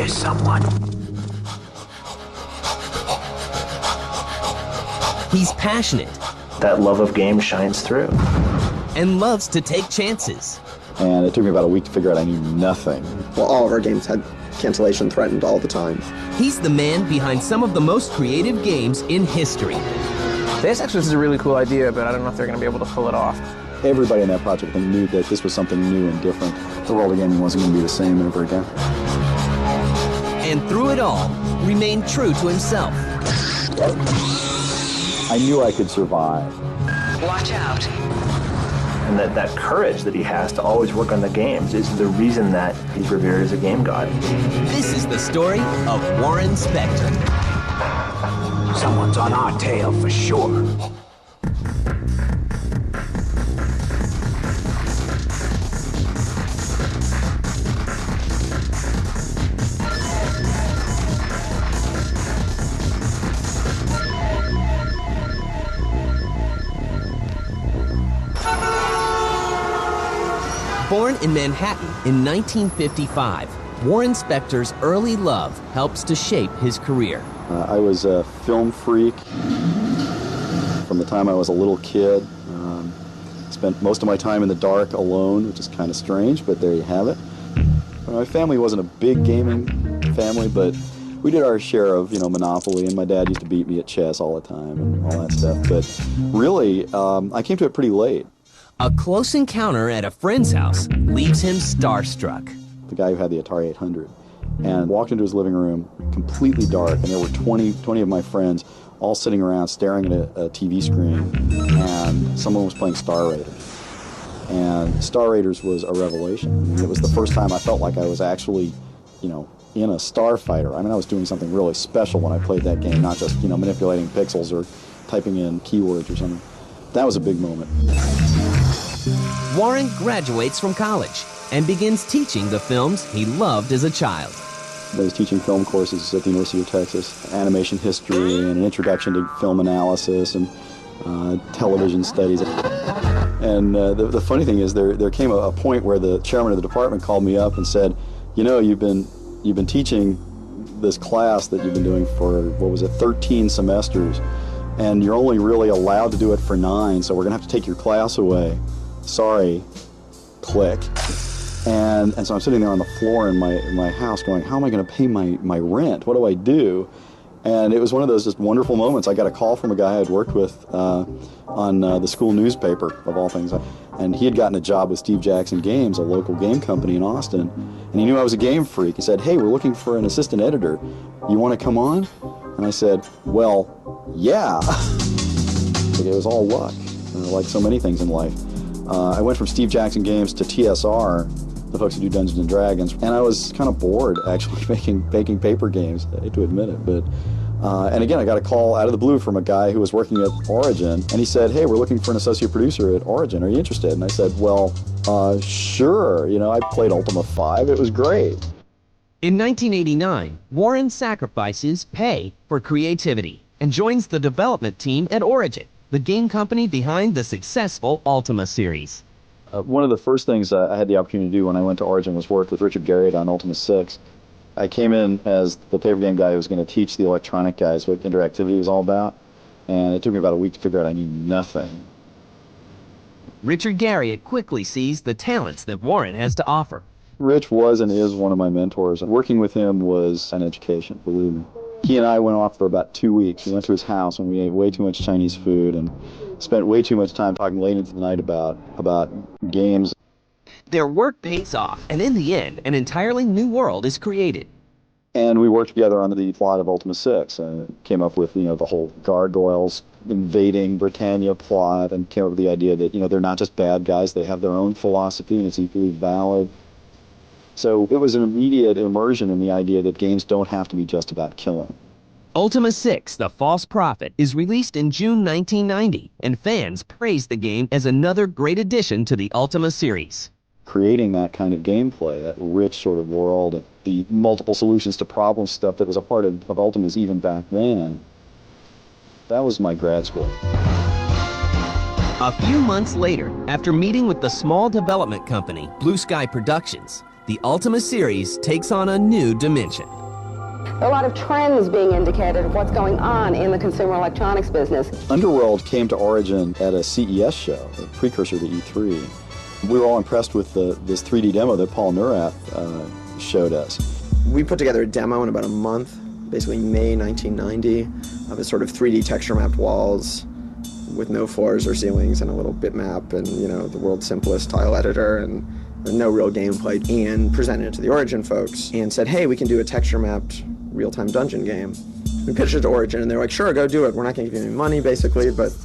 to someone. He's passionate. That love of games shines through. And loves to take chances. And it took me about a week to figure out I knew nothing. Well, all of our games had cancellation threatened all the time. He's the man behind some of the most creative games in history. Deus Ex is a really cool idea, but I don't know if they're going to be able to pull it off. Everybody in that project knew that this was something new and different. The world of gaming wasn't going to be the same ever again. And through it all, remained true to himself. I knew I could survive. Watch out. And that courage that he has to always work on the games is the reason that he's revered as a game god. This is the story of Warren Spector. Someone's on our tail for sure. Born in Manhattan in 1955, Warren Spector's early love helps to shape his career. I was a film freak from the time I was a little kid. Spent most of my time in the dark alone, which is kind of strange, but there you have it. My family wasn't a big gaming family, but we did our share of, Monopoly, and my dad used to beat me at chess all the time and all that stuff. But really, I came to it pretty late. A close encounter at a friend's house leaves him starstruck. The guy who had the Atari 800, and walked into his living room, completely dark, and there were 20 of my friends all sitting around staring at a TV screen, and someone was playing Star Raiders. And Star Raiders was a revelation. I mean, it was the first time I felt like I was actually, in a starfighter. I mean, I was doing something really special when I played that game, not just, manipulating pixels or typing in keywords or something. That was a big moment. Warren graduates from college and begins teaching the films he loved as a child. I was teaching film courses at the University of Texas, animation history and an introduction to film analysis and television studies. And the funny thing is there came a point where the chairman of the department called me up and said, you've been teaching this class that you've been doing for, 13 semesters, and you're only really allowed to do it for 9, so we're going to have to take your class away. Sorry, click. And so I'm sitting there on the floor in my house going, how am I going to pay my rent? What do I do? And it was one of those just wonderful moments. I got a call from a guy I had worked with on the school newspaper, of all things. And he had gotten a job with Steve Jackson Games, a local game company in Austin. And he knew I was a game freak. He said, hey, we're looking for an assistant editor. You want to come on? And I said, well, yeah. It was all luck, like so many things in life. I went from Steve Jackson Games to TSR, the folks who do Dungeons and Dragons, and I was kind of bored actually making paper games. I hate to admit it, but and again I got a call out of the blue from a guy who was working at Origin, and he said, "Hey, we're looking for an associate producer at Origin. Are you interested?" And I said, "Well, sure. I played Ultima V. It was great." In 1989, Warren sacrifices pay for creativity and joins the development team at Origin, the game company behind the successful Ultima series. One of the first things I had the opportunity to do when I went to Origin was work with Richard Garriott on Ultima VI. I came in as the paper game guy who was going to teach the electronic guys what interactivity was all about, and it took me about a week to figure out I knew nothing. Richard Garriott quickly sees the talents that Warren has to offer. Rich was and is one of my mentors. Working with him was an education, believe me. He and I went off for about 2 weeks. We went to his house and we ate way too much Chinese food and spent way too much time talking late into the night about games. Their work pays off, and in the end, an entirely new world is created. And we worked together on the plot of Ultima VI and came up with, the whole gargoyles invading Britannia plot, and came up with the idea that, they're not just bad guys, they have their own philosophy and it's equally valid. So it was an immediate immersion in the idea that games don't have to be just about killing. Ultima VI, The False Prophet, is released in June 1990, and fans praised the game as another great addition to the Ultima series. Creating that kind of gameplay, that rich sort of world, and the multiple solutions to problem stuff that was a part of Ultima's even back then, that was my grad school. A few months later, after meeting with the small development company, Blue Sky Productions, the Ultima series takes on a new dimension. There are a lot of trends being indicated of what's going on in the consumer electronics business. Underworld came to Origin at a CES show, a precursor to E3. We were all impressed with this 3D demo that Paul Neurath showed us. We put together a demo in about a month, basically May 1990, of a sort of 3D texture mapped walls with no floors or ceilings and a little bitmap and, you know, the world's simplest tile editor and no real gameplay, and presented it to the Origin folks and said, hey, we can do a texture mapped real-time dungeon game. We pitched it to Origin and they were like, sure, go do it. We're not going to give you any money, basically, but,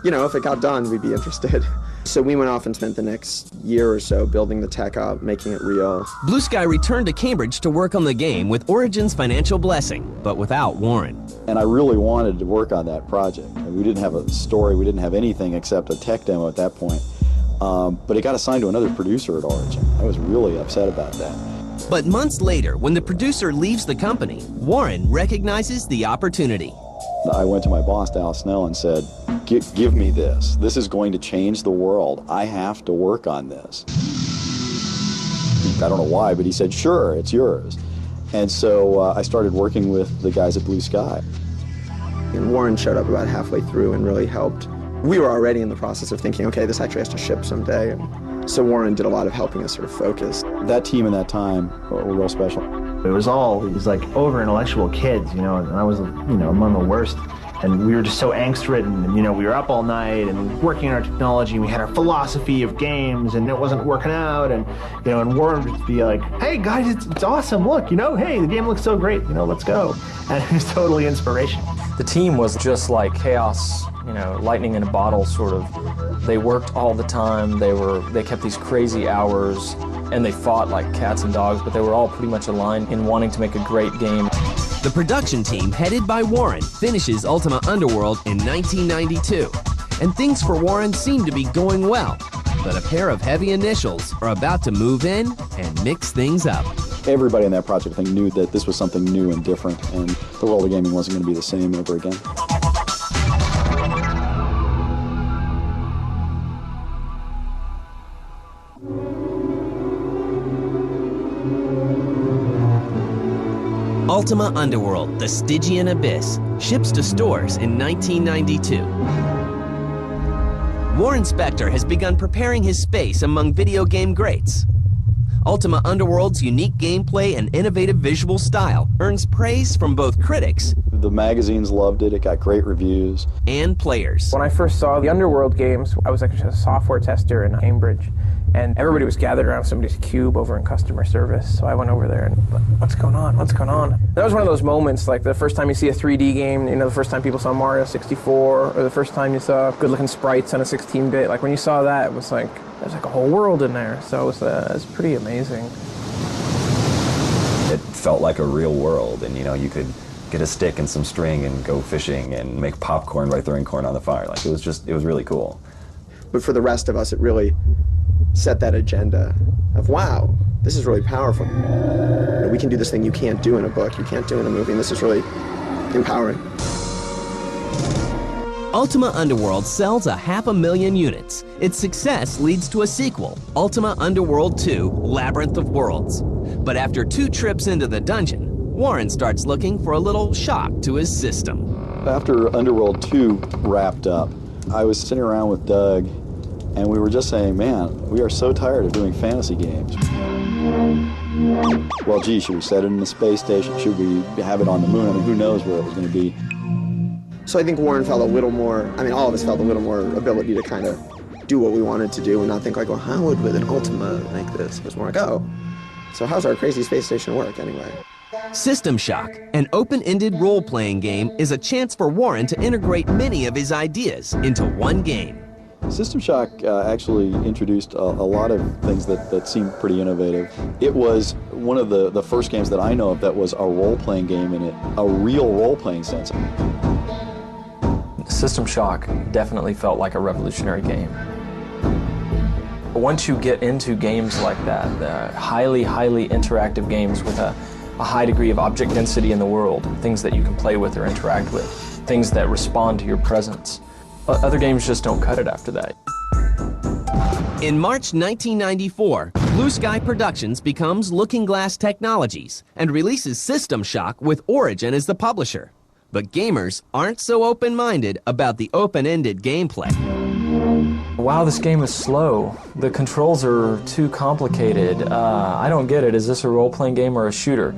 you know, if it got done, we'd be interested. So we went off and spent the next year or so building the tech up, making it real. Blue Sky returned to Cambridge to work on the game with Origin's financial blessing, but without Warren. And I really wanted to work on that project. We didn't have a story, we didn't have anything except a tech demo at that point. But it got assigned to another producer at Origin. I was really upset about that. But months later, when the producer leaves the company, Warren recognizes the opportunity. I went to my boss, Dallas Snell, and said, give me this. This is going to change the world. I have to work on this. I don't know why, but he said, sure, it's yours. And so I started working with the guys at Blue Sky. And Warren showed up about halfway through and really helped. We were already in the process of thinking, okay, this actually has to ship someday. And so Warren did a lot of helping us sort of focus. That team in that time were real special. It was like over-intellectual kids, you know, and I was, you know, among the worst. And we were just so angst-ridden, and, you know, we were up all night and working on our technology, and we had our philosophy of games, and it wasn't working out, and, you know, and Warren would be like, hey, guys, it's awesome, look, you know, hey, the game looks so great, you know, let's go. And it was totally inspirational. The team was just like chaos, you know, lightning in a bottle, sort of. They worked all the time, they kept these crazy hours, and they fought like cats and dogs, but they were all pretty much aligned in wanting to make a great game. The production team, headed by Warren, finishes Ultima Underworld in 1992. And things for Warren seem to be going well. But a pair of heavy initials are about to move in and mix things up. Everybody in that project, I think, knew that this was something new and different, and the world of gaming wasn't going to be the same ever again. Ultima Underworld, the Stygian Abyss, ships to stores in 1992. Warren Spector has begun preparing his space among video game greats. Ultima Underworld's unique gameplay and innovative visual style earns praise from both critics The magazines loved it. It got great reviews. and players. When I first saw the Underworld games, I was actually a software tester in Cambridge, and everybody was gathered around somebody's cube over in customer service. So I went over there and, what's going on? What's going on? That was one of those moments, like the first time you see a 3D game, you know, the first time people saw Mario 64, or the first time you saw good-looking sprites on a 16-bit. Like when you saw that, it was like, there's like a whole world in there. So it was pretty amazing. It felt like a real world, and you know, you could get a stick and some string and go fishing and make popcorn by throwing corn on the fire. Like it was really cool. But for the rest of us, it really set that agenda of, wow, this is really powerful. You know, we can do this thing you can't do in a book, you can't do in a movie, and this is really empowering. Ultima Underworld sells 500,000 units. Its success leads to a sequel, Ultima Underworld 2: Labyrinth of Worlds. But after 2 trips into the dungeon, Warren starts looking for a little shock to his system. After Underworld 2 wrapped up, I was sitting around with Doug, and we were just saying, man, we are so tired of doing fantasy games. Well, gee, should we set it in the space station? Should we have it on the moon? I mean, who knows where it was going to be? So I think Warren felt a little more, I mean, all of us felt a little more ability to kind of do what we wanted to do and not think like, well, how would with an Ultima like this? It was more like, oh, so how's our crazy space station work anyway? System Shock, an open-ended role-playing game, is a chance for Warren to integrate many of his ideas into one game. System Shock actually introduced a lot of things that seemed pretty innovative. It was one of the first games that I know of that was a role-playing game in it, a real role-playing sense. System Shock definitely felt like a revolutionary game. Once you get into games like that, the highly interactive games with a high degree of object density in the world, things that you can play with or interact with, things that respond to your presence, other games just don't cut it after that. In March 1994, Blue Sky Productions becomes Looking Glass Technologies and releases System Shock with Origin as the publisher. But gamers aren't so open-minded about the open-ended gameplay. Wow, this game is slow. The controls are too complicated. I don't get it. Is this a role-playing game or a shooter?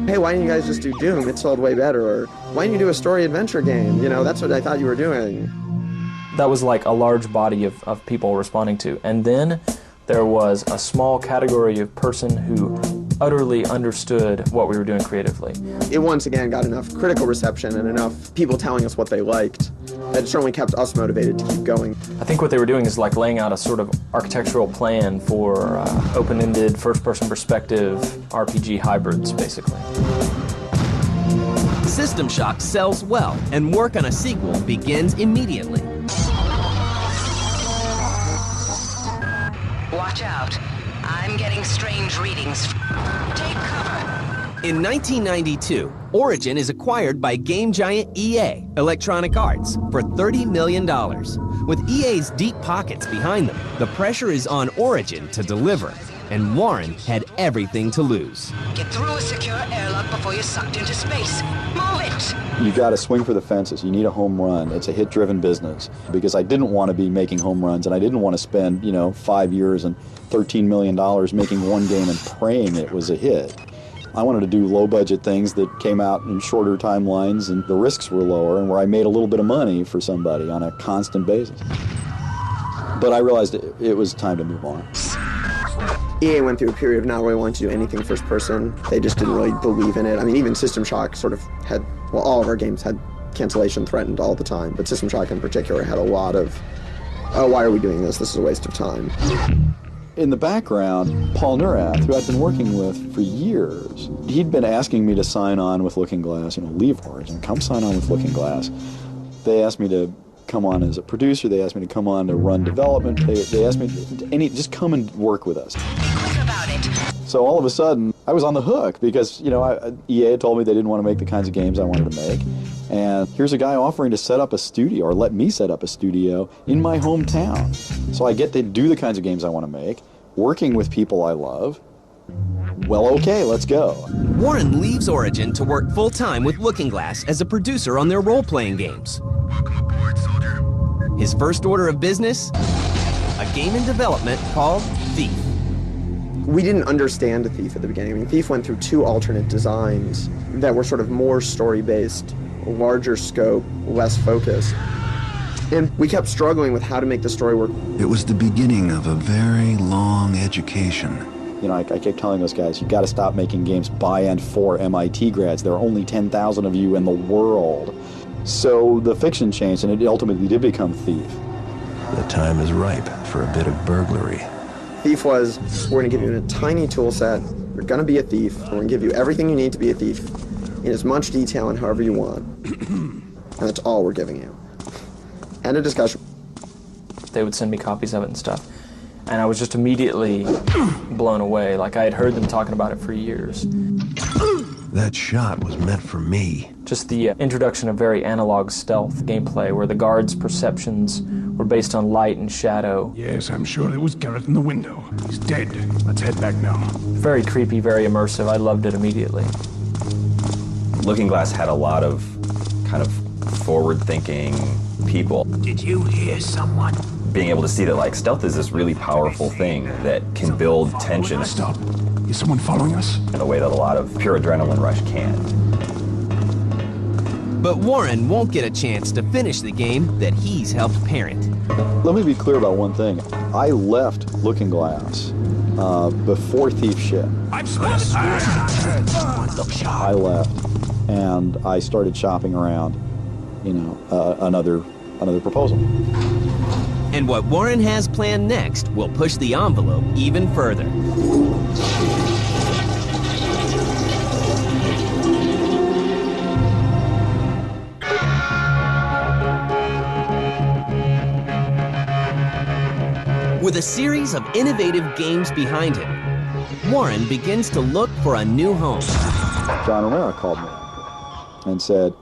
Hey, why didn't you guys just do Doom? It sold way better. Or why didn't you do a story adventure game? You know, that's what I thought you were doing. That was like a large body of people responding to. And then there was a small category of person who utterly understood what we were doing creatively. It once again got enough critical reception and enough people telling us what they liked that it certainly kept us motivated to keep going. I think what they were doing is like laying out a sort of architectural plan for open-ended, first-person perspective RPG hybrids, basically. System Shock sells well, and work on a sequel begins immediately. Watch out. I'm getting strange readings. Take cover. In 1992, Origin is acquired by game giant EA, Electronic Arts, for $30 million. With EA's deep pockets behind them, the pressure is on Origin to deliver, and Warren had everything to lose. Get through a secure airlock before you're sucked into space. Move it! You got to swing for the fences. You need a home run. It's a hit-driven business. Because I didn't want to be making home runs, and I didn't want to spend, 5 years and $13 million making one game and praying it was a hit. I wanted to do low-budget things that came out in shorter timelines, and the risks were lower, and where I made a little bit of money for somebody on a constant basis. But I realized it was time to move on. EA went through a period of not really wanting to do anything first person. They just didn't really believe in it. I mean, even System Shock sort of had, all of our games had cancellation threatened all the time, but System Shock in particular had a lot of, oh, why are we doing this? This is a waste of time. In the background, Paul Neurath, who I'd been working with for years, he'd been asking me to sign on with Looking Glass, leave Origin, come sign on with Looking Glass. They asked me to come on as a producer, they asked me to come on to run development, they asked me to just come and work with us. About it. So all of a sudden, I was on the hook because, EA had told me they didn't want to make the kinds of games I wanted to make. And here's a guy offering to set up a studio, or let me set up a studio in my hometown. So I get to do the kinds of games I want to make, working with people I love. Well, okay, let's go. Warren leaves Origin to work full-time with Looking Glass as a producer on their role-playing games. Welcome aboard, soldier. His first order of business? A game in development called Thief. We didn't understand Thief at the beginning. I mean, Thief went through 2 alternate designs that were sort of more story-based, larger scope, less focused. And we kept struggling with how to make the story work. It was the beginning of a very long education. I kept telling those guys, you got to stop making games by and for MIT grads. There are only 10,000 of you in the world. So the fiction changed, and it ultimately did become Thief. The time is ripe for a bit of burglary. Thief was, we're going to give you a tiny tool set. You're going to be a thief. We're going to give you everything you need to be a thief in as much detail and however you want. And that's all we're giving you. And a discussion. They would send me copies of it and stuff. And I was just immediately blown away. Like I had heard them talking about it for years. That shot was meant for me. Just the introduction of very analog stealth gameplay where the guards' perceptions were based on light and shadow. Yes, I'm sure it was Garriott in the window. He's dead. Let's head back now. Very creepy, very immersive. I loved it immediately. Looking Glass had a lot of kind of forward-thinking people. Did you hear someone? Being able to see that stealth is this really powerful thing that can build tension. Stop. Is someone following us? In a way that a lot of pure adrenaline rush can't. But Warren won't get a chance to finish the game that he's helped parent. Let me be clear about one thing. I left Looking Glass before Thief shipped. I left, and I started shopping around, another proposal. And what Warren has planned next will push the envelope even further. With a series of innovative games behind him, Warren begins to look for a new home. John Romero called me and said,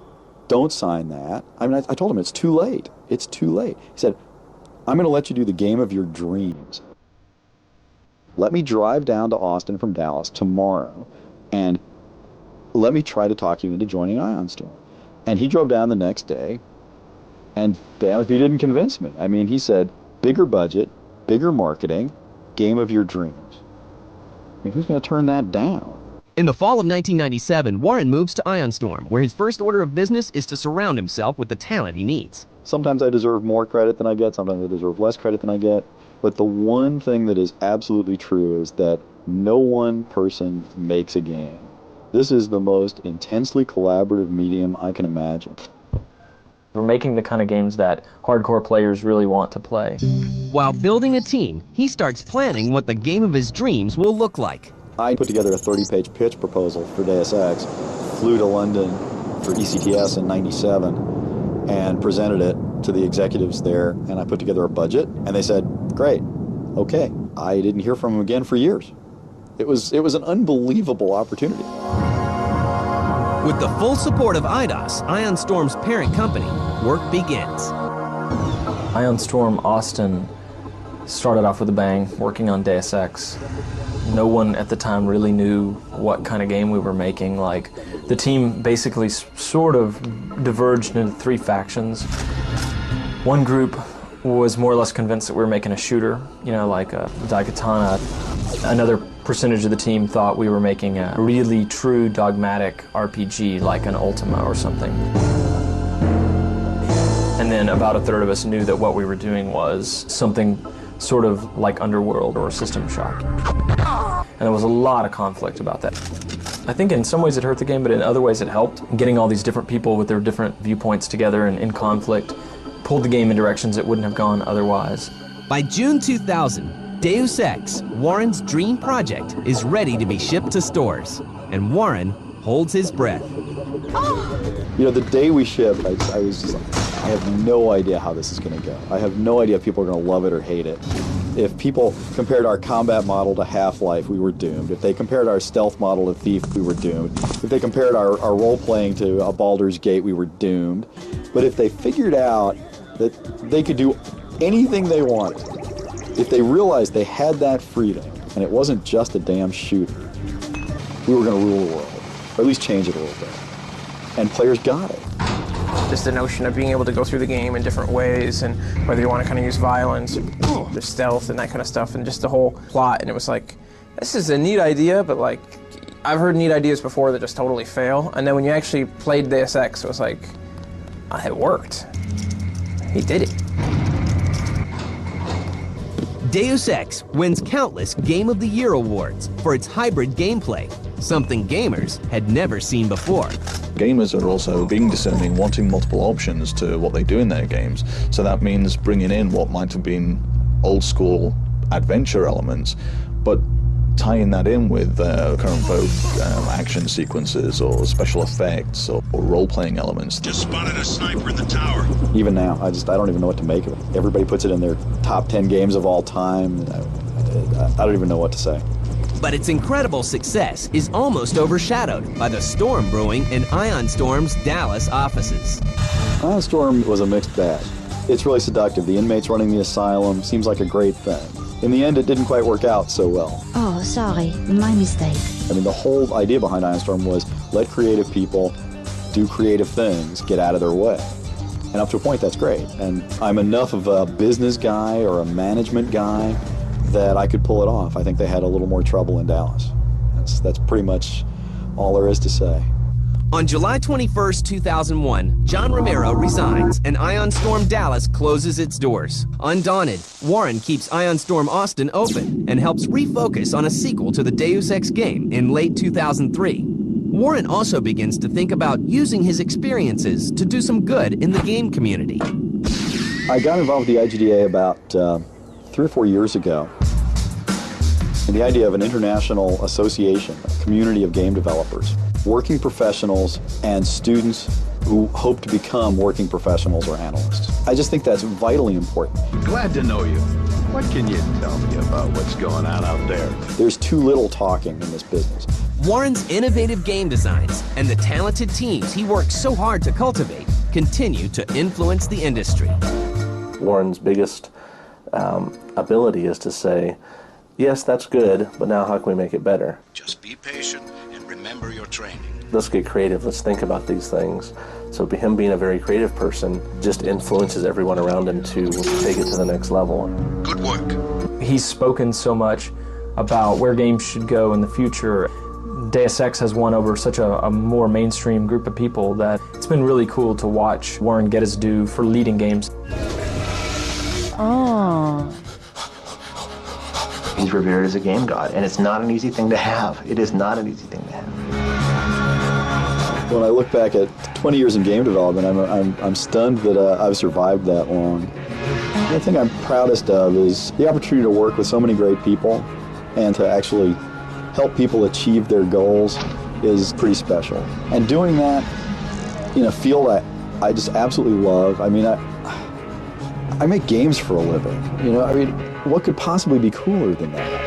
don't sign that. I told him it's too late. It's too late. He said, I'm going to let you do the game of your dreams. let me drive down to Austin from Dallas tomorrow and let me try to talk you into joining Ion Storm. And he drove down the next day, and damn if he didn't convince me. I mean, he said, bigger budget, bigger marketing, game of your dreams. I mean, who's going to turn that down? In the fall of 1997, Warren moves to Ion Storm, where his first order of business is to surround himself with the talent he needs. Sometimes I deserve more credit than I get, sometimes I deserve less credit than I get. But the one thing that is absolutely true is that no one person makes a game. This is the most intensely collaborative medium I can imagine. We're making the kind of games that hardcore players really want to play. While building a team, he starts planning what the game of his dreams will look like. I put together a 30-page pitch proposal for Deus Ex, flew to London for ECTS in '97, and presented it to the executives there, and I put together a budget, and they said, great, okay. I didn't hear from them again for years. It was an unbelievable opportunity. With the full support of IDOS, Ion Storm's parent company, work begins. Ion Storm Austin started off with a bang, working on Deus Ex. No one at the time really knew what kind of game we were making. Like, the team basically sort of diverged into three factions. One group was more or less convinced that we were making a shooter, you know, like a Daikatana. Another percentage of the team thought we were making a really true dogmatic RPG, like an Ultima or something. And then about a third of us knew that what we were doing was something sort of like Underworld or System Shock. And there was a lot of conflict about that. I think in some ways it hurt the game, but in other ways it helped. Getting all these different people with their different viewpoints together and in conflict pulled the game in directions it wouldn't have gone otherwise. By June 2000, Deus Ex, Warren's dream project, is ready to be shipped to stores, and Warren holds his breath. You know, the day we shipped, I was just like, I have no idea how this is going to go. I have no idea if people are going to love it or hate it. If people compared our combat model to Half-Life, we were doomed. If they compared our stealth model to Thief, we were doomed. If they compared our role-playing to a Baldur's Gate, we were doomed. But if they figured out that they could do anything they wanted, if they realized they had that freedom, and it wasn't just a damn shooter, we were going to rule the world, or at least change it a little bit. And players got it. Just the notion of being able to go through the game in different ways, and whether you want to kind of use violence or stealth and that kind of stuff, and just the whole plot. And it was like, this is a neat idea, but like, I've heard neat ideas before that just totally fail. And then when you actually played Deus Ex, it was like, it worked. He did it. Deus Ex wins countless Game of the Year awards for its hybrid gameplay, something gamers had never seen before. Gamers are also being discerning, wanting multiple options to what they do in their games. So that means bringing in what might have been old school adventure elements, but tying that in with current vogue action sequences or special effects or role-playing elements. Just spotted a sniper in the tower. Even now, I don't even know what to make of it. Everybody puts it in their top 10 games of all time. I don't even know what to say. But its incredible success is almost overshadowed by the storm brewing in Ion Storm's Dallas offices. Ion Storm was a mixed bag. It's really seductive. The inmates running the asylum seems like a great thing. In the end, it didn't quite work out so well. Oh, sorry, my mistake. I mean, the whole idea behind Ion Storm was let creative people do creative things, get out of their way. And up to a point, that's great. And I'm enough of a business guy or a management guy that I could pull it off. I think they had a little more trouble in Dallas. That's pretty much all there is to say. On July 21st, 2001, John Romero resigns and Ion Storm Dallas closes its doors. Undaunted, Warren keeps Ion Storm Austin open and helps refocus on a sequel to the Deus Ex game in late 2003. Warren also begins to think about using his experiences to do some good in the game community. I got involved with the IGDA about 3 or 4 years ago. And the idea of an international association, a community of game developers, working professionals and students who hope to become working professionals or analysts. I just think that's vitally important. Glad to know you. What can you tell me about what's going on out there? There's too little talking in this business. Warren's innovative game designs and the talented teams he works so hard to cultivate continue to influence the industry. Warren's biggest ability is to say, yes, that's good, but now how can we make it better? Just be patient and remember your training. Let's get creative. Let's think about these things. So him being a very creative person just influences everyone around him to take it to the next level. Good work. He's spoken so much about where games should go in the future. Deus Ex has won over such a more mainstream group of people that it's been really cool to watch Warren get his due for leading games. Oh. He's revered as a game god, and it's not an easy thing to have. It is not an easy thing to have. When I look back at 20 years in game development, I'm stunned that I've survived that long. The thing I'm proudest of is the opportunity to work with so many great people and to actually help people achieve their goals is pretty special. And doing that in a field I just absolutely love. I mean, I make games for a living. You know, I mean, what could possibly be cooler than that?